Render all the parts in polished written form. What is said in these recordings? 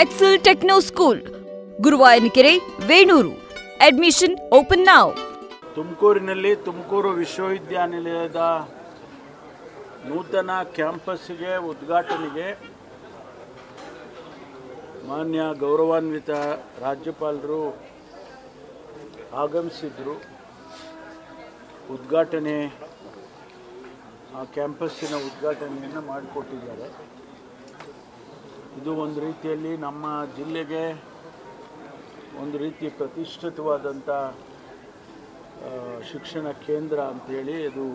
Excel Techno School, Guruvayanakere, Venur. Admission open now. ತುಮಕೂರಿನಲ್ಲಿ ತುಮಕೂರು ವಿಶ್ವವಿದ್ಯಾನಿಲಯದ ನೂತನ ಕ್ಯಾಂಪಸ್ಗೆ ಉದ್ಘಾಟನೆಗೆ ಮಾನ್ಯ ಗೌರವಾನ್ವಿತ ರಾಜ್ಯಪಾಲರು ಆಗಮಿಸಿದರು. ಉದ್ಘಾಟನೆ ಆ ಕ್ಯಾಂಪಸ್ಸಿನ ಉದ್ಘಾಟನೆಯನ್ನು ಮಾಡಿಕೊಟ್ಟಿದ್ದಾರೆ. ಇದು ಒಂದು ರೀತಿಯಲ್ಲಿ ನಮ್ಮ ಜಿಲ್ಲೆಗೆ ಒಂದು ರೀತಿ ಪ್ರತಿಷ್ಠಿತವಾದಂಥ ಶಿಕ್ಷಣ ಕೇಂದ್ರ ಅಂಥೇಳಿ ಇದು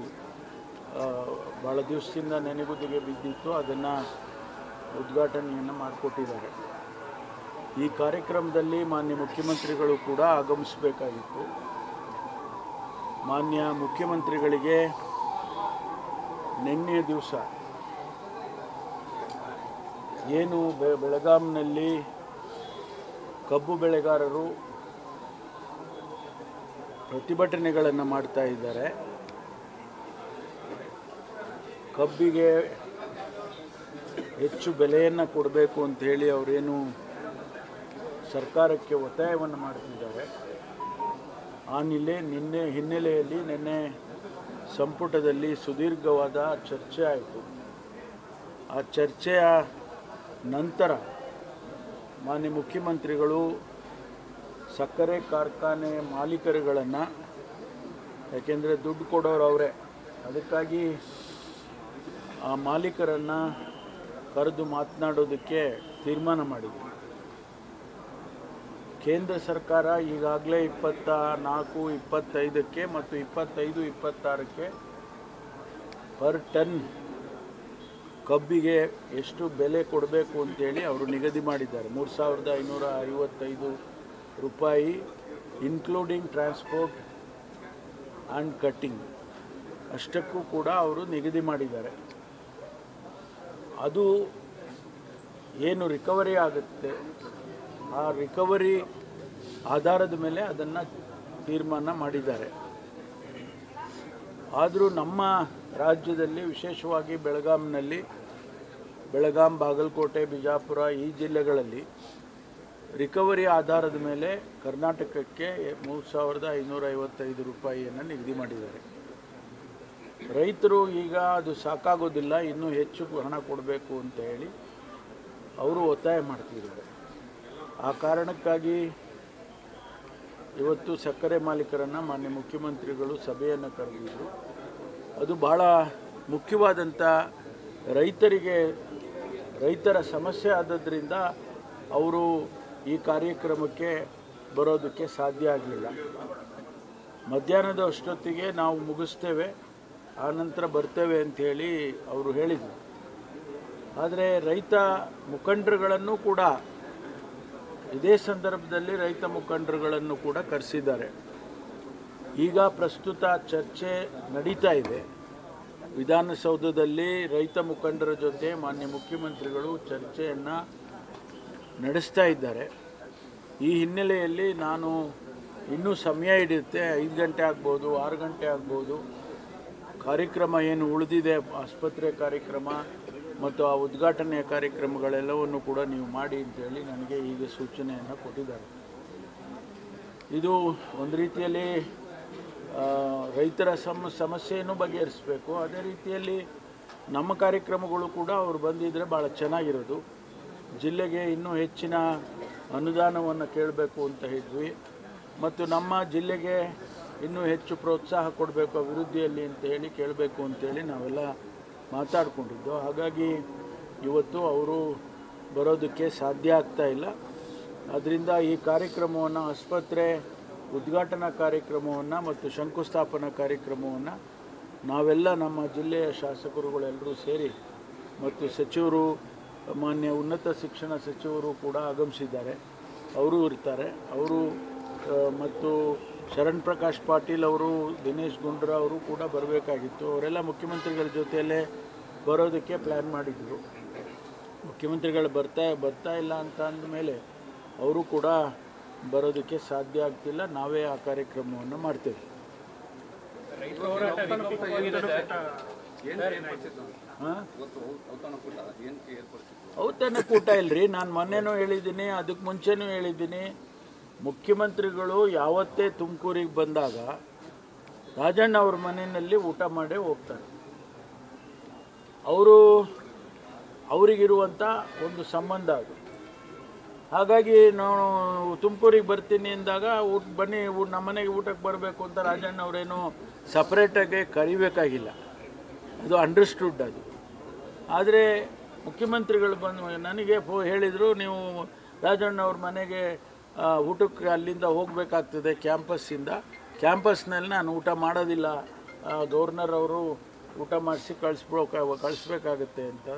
ಭಾಳ ದಿವಸದಿಂದ ನೆನೆಗುದಿಗೆ ಬಿದ್ದಿತ್ತು. ಅದನ್ನು ಉದ್ಘಾಟನೆಯನ್ನು ಮಾಡಿಕೊಟ್ಟಿದ್ದಾರೆ. ಈ ಕಾರ್ಯಕ್ರಮದಲ್ಲಿ ಮಾನ್ಯ ಮುಖ್ಯಮಂತ್ರಿಗಳು ಕೂಡ ಆಗಮಿಸಬೇಕಾಗಿತ್ತು. ಮಾನ್ಯ ಮುಖ್ಯಮಂತ್ರಿಗಳಿಗೆ ನಿನ್ನೆ ದಿವಸ ಏನು ಬೆಳಗಾಂನಲ್ಲಿ ಕಬ್ಬು ಬೆಳೆಗಾರರು ಪ್ರತಿಭಟನೆಗಳನ್ನು ಮಾಡ್ತಾ ಇದ್ದಾರೆ. ಕಬ್ಬಿಗೆ ಹೆಚ್ಚು ಬೆಲೆಯನ್ನು ಕೊಡಬೇಕು ಅಂತ ಹೇಳಿ ಅವರೇನು ಸರ್ಕಾರಕ್ಕೆ ಒತ್ತಾಯವನ್ನು ಮಾಡ್ತಿದ್ದಾರೆ. ಆ ಹಿನ್ನೆಲೆಯಲ್ಲಿ ನಿನ್ನೆ ಸಂಪುಟದಲ್ಲಿ ಸುದೀರ್ಘವಾದ ಚರ್ಚೆ ಆಯಿತು. ಆ ಚರ್ಚೆಯ ನಂತರ ಮಾನ್ಯ ಮುಖ್ಯಮಂತ್ರಿಗಳು ಸಕ್ಕರೆ ಕಾರ್ಖಾನೆ ಮಾಲೀಕರುಗಳನ್ನು, ಯಾಕೆಂದರೆ ದುಡ್ಡು ಕೊಡೋರು ಅವರೇ, ಅದಕ್ಕಾಗಿ ಆ ಮಾಲೀಕರನ್ನು ಕರೆದು ಮಾತನಾಡೋದಕ್ಕೆ ತೀರ್ಮಾನ ಮಾಡಿದರು. ಕೇಂದ್ರ ಸರ್ಕಾರ ಈಗಾಗಲೇ 24, 25ಕ್ಕೆ ಮತ್ತು 25, 26ಕ್ಕೆ ಪರ್ ಟನ್ ಕಬ್ಬಿಗೆ ಎಷ್ಟು ಬೆಲೆ ಕೊಡಬೇಕು ಅಂತೇಳಿ ಅವರು ನಿಗದಿ ಮಾಡಿದ್ದಾರೆ. 3,555 ರೂಪಾಯಿ ಇನ್ಕ್ಲೂಡಿಂಗ್ ಟ್ರಾನ್ಸ್ಪೋರ್ಟ್ ಆ್ಯಂಡ್ ಕಟ್ಟಿಂಗ್, ಅಷ್ಟಕ್ಕೂ ಕೂಡ ಅವರು ನಿಗದಿ ಮಾಡಿದ್ದಾರೆ. ಅದು ಏನು ರಿಕವರಿ ಆಗುತ್ತೆ, ಆ ರಿಕವರಿ ಆಧಾರದ ಮೇಲೆ ಅದನ್ನು ತೀರ್ಮಾನ ಮಾಡಿದ್ದಾರೆ. ಆದರೂ ನಮ್ಮ ರಾಜ್ಯದಲ್ಲಿ, ವಿಶೇಷವಾಗಿ ಬೆಳಗಾಂ, ಬಾಗಲಕೋಟೆ, ಬಿಜಾಪುರ ಈ ಜಿಲ್ಲೆಗಳಲ್ಲಿ ರಿಕವರಿ ಆಧಾರದ ಮೇಲೆ ಕರ್ನಾಟಕಕ್ಕೆ 3,555 ರೂಪಾಯಿಯನ್ನು ನಿಗದಿ ಮಾಡಿದ್ದಾರೆ. ರೈತರು ಈಗ ಅದು ಸಾಕಾಗೋದಿಲ್ಲ, ಇನ್ನೂ ಹೆಚ್ಚು ಹಣ ಕೊಡಬೇಕು ಅಂತ ಹೇಳಿ ಅವರು ಒತ್ತಾಯ ಮಾಡ್ತಿದ್ದಾರೆ. ಆ ಕಾರಣಕ್ಕಾಗಿ ಇವತ್ತು ಸಕ್ಕರೆ ಮಾಲೀಕರನ್ನು ಮಾನ್ಯ ಮುಖ್ಯಮಂತ್ರಿಗಳು ಸಭೆಯನ್ನು ಕರೆದಿದ್ದರು. ಅದು ಬಹಳ ಮುಖ್ಯವಾದಂಥ ರೈತರ ಸಮಸ್ಯೆ ಆದದ್ರಿಂದ ಅವರು ಈ ಕಾರ್ಯಕ್ರಮಕ್ಕೆ ಬರೋದಕ್ಕೆ ಸಾಧ್ಯ ಆಗಲಿಲ್ಲ. ಮಧ್ಯಾಹ್ನದ ಅಷ್ಟೊತ್ತಿಗೆ ನಾವು ಮುಗಿಸ್ತೇವೆ, ಆನಂತರ ಬರ್ತೇವೆ ಅಂಥೇಳಿ ಅವರು ಹೇಳಿದರು. ಆದರೆ ರೈತ ಮುಖಂಡರುಗಳನ್ನು ಕೂಡ ಇದೇ ಸಂದರ್ಭದಲ್ಲಿ ರೈತ ಮುಖಂಡರುಗಳನ್ನು ಕೂಡ ಕರೆಸಿದ್ದಾರೆ. ಈಗ ಪ್ರಸ್ತುತ ಚರ್ಚೆ ನಡೀತಾ ಇದೆ. ವಿಧಾನಸೌಧದಲ್ಲಿ ರೈತ ಮುಖಂಡರ ಜೊತೆ ಮಾನ್ಯ ಮುಖ್ಯಮಂತ್ರಿಗಳು ಚರ್ಚೆಯನ್ನು ನಡೆಸ್ತಾ ಇದ್ದಾರೆ. ಈ ಹಿನ್ನೆಲೆಯಲ್ಲಿ ನಾನು ಇನ್ನೂ ಸಮಯ ಹಿಡಿಯುತ್ತೆ, 5 ಗಂಟೆ ಆಗ್ಬೋದು, 6 ಗಂಟೆ ಆಗ್ಬೋದು, ಕಾರ್ಯಕ್ರಮ ಏನು ಉಳಿದಿದೆ, ಆಸ್ಪತ್ರೆ ಕಾರ್ಯಕ್ರಮ ಮತ್ತು ಆ ಉದ್ಘಾಟನೆಯ ಕಾರ್ಯಕ್ರಮಗಳೆಲ್ಲವನ್ನು ಕೂಡ ನೀವು ಮಾಡಿ ಅಂತೇಳಿ ನನಗೆ ಈಗ ಸೂಚನೆಯನ್ನು ಕೊಟ್ಟಿದ್ದಾರೆ. ಇದು ಒಂದು ರೀತಿಯಲ್ಲಿ ರೈತರ ಸಮಸ್ಯೆಯನ್ನು ಬಗೆಹರಿಸಬೇಕು. ಅದೇ ರೀತಿಯಲ್ಲಿ ನಮ್ಮ ಕಾರ್ಯಕ್ರಮಗಳು ಕೂಡ ಅವರು ಬಂದಿದ್ದರೆ ಭಾಳ ಚೆನ್ನಾಗಿರೋದು. ಜಿಲ್ಲೆಗೆ ಇನ್ನೂ ಹೆಚ್ಚಿನ ಅನುದಾನವನ್ನು ಕೇಳಬೇಕು ಅಂತ ಹೇಳಿದ್ವಿ, ಮತ್ತು ನಮ್ಮ ಜಿಲ್ಲೆಗೆ ಇನ್ನೂ ಹೆಚ್ಚು ಪ್ರೋತ್ಸಾಹ ಕೊಡಬೇಕು ಅಭಿವೃದ್ಧಿಯಲ್ಲಿ ಅಂತ ಹೇಳಿ ಕೇಳಬೇಕು ಅಂತೇಳಿ ನಾವೆಲ್ಲ ಮಾತಾಡಿಕೊಂಡಿದ್ದು. ಹಾಗಾಗಿ ಇವತ್ತು ಅವರು ಬರೋದಕ್ಕೆ ಸಾಧ್ಯ ಆಗ್ತಾ ಇಲ್ಲ. ಅದರಿಂದ ಈ ಕಾರ್ಯಕ್ರಮವನ್ನು, ಆಸ್ಪತ್ರೆ ಉದ್ಘಾಟನಾ ಕಾರ್ಯಕ್ರಮವನ್ನು ಮತ್ತು ಶಂಕುಸ್ಥಾಪನಾ ಕಾರ್ಯಕ್ರಮವನ್ನು ನಾವೆಲ್ಲ ನಮ್ಮ ಜಿಲ್ಲೆಯ ಶಾಸಕರುಗಳೆಲ್ಲರೂ ಸೇರಿ, ಮತ್ತು ಸಚಿವರು, ಮಾನ್ಯ ಉನ್ನತ ಶಿಕ್ಷಣ ಸಚಿವರು ಕೂಡ ಆಗಮಿಸಿದ್ದಾರೆ, ಅವರು ಇರ್ತಾರೆ. ಅವರು ಮತ್ತು ಶರಣ್ ಪ್ರಕಾಶ್ ಪಾಟೀಲ್ ಅವರು, ದಿನೇಶ್ ಗುಂಡೂರಾವ್ ಅವರು ಕೂಡ ಬರಬೇಕಾಗಿತ್ತು. ಅವರೆಲ್ಲ ಮುಖ್ಯಮಂತ್ರಿಗಳ ಜೊತೆಯಲ್ಲೇ ಬರೋದಕ್ಕೆ ಪ್ಲ್ಯಾನ್ ಮಾಡಿದರು. ಮುಖ್ಯಮಂತ್ರಿಗಳು ಬರ್ತಾ ಇಲ್ಲ ಅಂತ ಅಂದಮೇಲೆ ಅವರು ಕೂಡ ಬರೋದಕ್ಕೆ ಸಾಧ್ಯ ಆಗ್ತಿಲ್ಲ. ನಾವೇ ಆ ಕಾರ್ಯಕ್ರಮವನ್ನು ಮಾಡ್ತೇವೆ. ಹಾಂ, ಔತಣಕ್ಕೆ ಊಟ ಇಲ್ಲರಿ. ನಾನು ಮೊನ್ನೆನೂ ಹೇಳಿದ್ದೀನಿ, ಅದಕ್ಕೆ ಮುಂಚೆನೂ ಹೇಳಿದ್ದೀನಿ, ಮುಖ್ಯಮಂತ್ರಿಗಳು ಯಾವತ್ತೇ ತುಮಕೂರಿಗೆ ಬಂದಾಗ ರಾಜಣ್ಣ ಅವ್ರ ಮನೆಯಲ್ಲಿ ಊಟ ಮಾಡೇ ಹೋಗ್ತಾರೆ. ಅವರಿಗಿರುವಂಥ ಒಂದು ಸಂಬಂಧ ಅದು. ಹಾಗಾಗಿ ನಾನು ತುಮಕೂರಿಗೆ ಬರ್ತೀನಿ ಅಂದಾಗ ಬನ್ನಿ ನಮ್ಮ ಮನೆಗೆ ಊಟಕ್ಕೆ ಬರಬೇಕು ಅಂತ ರಾಜಣ್ಣ ಅವರೇನು ಸಪ್ರೇಟಾಗಿ ಕರಿಬೇಕಾಗಿಲ್ಲ, ಅದು ಅಂಡರ್ಸ್ಟುಡ್ ಅದು. ಆದರೆ ಮುಖ್ಯಮಂತ್ರಿಗಳು ಬಂದು ನನಗೆ ಹೇಳಿದರು, ನೀವು ರಾಜಣ್ಣ ಅವ್ರ ಮನೆಗೆ ಊಟಕ್ಕೆ ಅಲ್ಲಿಂದ ಹೋಗಬೇಕಾಗ್ತದೆ ಕ್ಯಾಂಪಸ್ನಲ್ಲಿ ನಾನು ಊಟ ಮಾಡೋದಿಲ್ಲ, ಗವರ್ನರ್ ಅವರು ಊಟ ಮಾಡಿಸಿ ಕಳಿಸ್ಬೇಕಾಗತ್ತೆ ಅಂತ.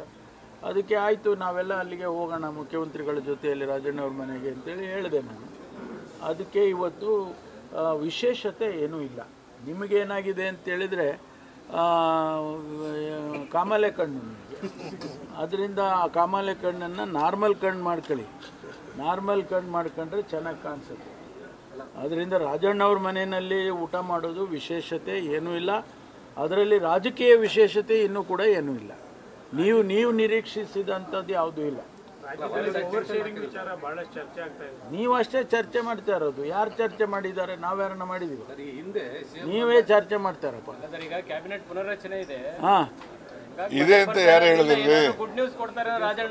ಅದಕ್ಕೆ ಆಯಿತು, ನಾವೆಲ್ಲ ಅಲ್ಲಿಗೆ ಹೋಗೋಣ ಮುಖ್ಯಮಂತ್ರಿಗಳ ಜೊತೆಯಲ್ಲಿ ರಾಜಣ್ಣ ಅವ್ರ ಮನೆಗೆ ಅಂತೇಳಿ ಹೇಳಿದೆ ನಾನು. ಅದಕ್ಕೆ ಇವತ್ತು ವಿಶೇಷತೆ ಏನೂ ಇಲ್ಲ. ನಿಮಗೇನಾಗಿದೆ ಅಂತೇಳಿದರೆ ಕಾಮಾಲೆ ಕಣ್ಣು ನಿಮಗೆ, ಅದರಿಂದ ಆ ಕಾಮಾಲೆ ಕಣ್ಣನ್ನು ನಾರ್ಮಲ್ ಕಣ್ಣು ಮಾಡ್ಕೊಳ್ಳಿ. ನಾರ್ಮಲ್ ಕಣ್ಣು ಮಾಡ್ಕೊಂಡ್ರೆ ಚೆನ್ನಾಗಿ ಕಾಣಿಸುತ್ತೆ. ಅದರಿಂದ ರಾಜಣ್ಣ ಅವ್ರ ಮನೆಯಲ್ಲಿ ಊಟ ಮಾಡೋದು ವಿಶೇಷತೆ ಏನೂ ಇಲ್ಲ. ಅದರಲ್ಲಿ ರಾಜಕೀಯ ವಿಶೇಷತೆ ಇನ್ನೂ ಕೂಡ ಏನೂ ಇಲ್ಲ. ನೀವು ನಿರೀಕ್ಷಿಸಿದಂಥದ್ದು ಯಾವುದೂ ಇಲ್ಲ. ನೀವು ಅಷ್ಟೇ ಚರ್ಚೆ ಮಾಡ್ತಾ ಇರೋದು. ಯಾರು ಚರ್ಚೆ ಮಾಡಿದ್ದಾರೆ? ನಾವ್ಯಾರನ್ನ ಮಾಡಿದೀವಿ? ನೀವೇ ಚರ್ಚೆ ಮಾಡ್ತಾರಪ್ಪ. ಹಾಂ ಇದೆ ಅಂತ ಯಾರು ಹೇಳಿದ್ರಿ?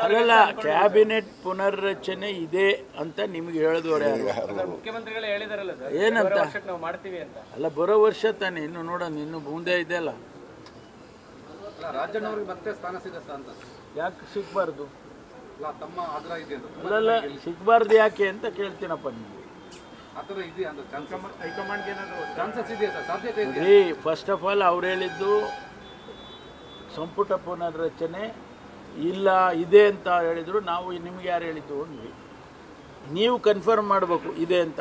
ಅಲ್ಲಲ್ಲ, ಕ್ಯಾಬಿನೆಟ್ ಪುನರ್ರಚನೆ ಇದೆ ಅಂತ ನಿಮ್ಗೆ ಹೇಳಿದವ್ರೆ ಏನಂತ? ಅಲ್ಲ, ಬರೋ ವರ್ಷ ತಾನೆ, ಇನ್ನು ನೋಡೋಣ, ಇನ್ನು ಮುಂದೆ ಇದೆಯಲ್ಲ. ಯಾಕೆ ಸಿಗ್ಬಾರ್ದು? ಅಲ್ಲಲ್ಲ, ಸಿಗ್ಬಾರ್ದು ಯಾಕೆ ಅಂತ ಕೇಳ್ತೀನಪ್ಪ ನಿಮ್ಗೆ. ಫಸ್ಟ್ ಆಫ್ ಆಲ್ ಅವ್ರು ಹೇಳಿದ್ದು ಸಂಪುಟ ಪುನರ್ರಚನೆ ಇಲ್ಲ ಇದೆ ಅಂತ ಹೇಳಿದರು. ನಾವು ನಿಮ್ಗೆ ಯಾರು ಹೇಳಿದ್ದು ಅಂದ್ವಿ. ನೀವು ಕನ್ಫರ್ಮ್ ಮಾಡಬೇಕು ಇದೆ ಅಂತ.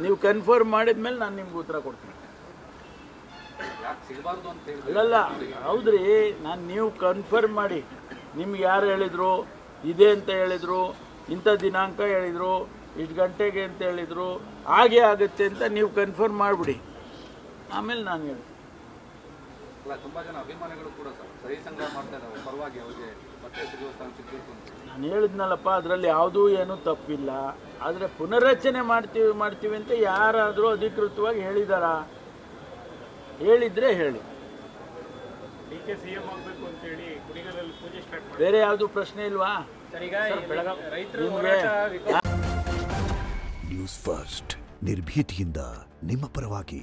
ನೀವು ಕನ್ಫರ್ಮ್ ಮಾಡಿದ್ಮೇಲೆ ನಾನು ನಿಮ್ಗೆ ಉತ್ತರ ಕೊಡ್ತೀನಿ. ಅಲ್ಲಲ್ಲ, ಹೌದ್ರಿ, ನೀವು ಕನ್ಫರ್ಮ್ ಮಾಡಿ. ನಿಮ್ಗೆ ಯಾರು ಹೇಳಿದರು ಇದೆ ಅಂತ ಹೇಳಿದರು, ಇಂಥ ದಿನಾಂಕ ಹೇಳಿದರು, ಇಷ್ಟು ಗಂಟೆಗೆ ಅಂತ ಹೇಳಿದರು, ಹಾಗೆ ಆಗುತ್ತೆ ಅಂತ ನೀವು ಕನ್ಫರ್ಮ್ ಮಾಡಿಬಿಡಿ, ಆಮೇಲೆ ನಾನು ಹೇಳಿ. ನಾನು ಹೇಳಿದ್ನಲ್ಲಪ್ಪ, ಅದರಲ್ಲಿ ಯಾವುದೂ ಏನೂ ತಪ್ಪಿಲ್ಲ. ಆದರೆ ಪುನರ್ರಚನೆ ಮಾಡ್ತೀವಿ ಅಂತ ಯಾರಾದರೂ ಅಧಿಕೃತವಾಗಿ ಹೇಳಿದಾರಾ? ಹೇಳಿದ್ರೆ ಹೇಳಿ. ಬೇರೆ ಯಾವುದು ಪ್ರಶ್ನೆ ಇಲ್ವಾ? ನ್ಯೂಸ್ ಫಸ್ಟ್, ನಿರ್ಭೀತಿಯಿಂದ ನಿಮ್ಮ ಪರವಾಗಿ.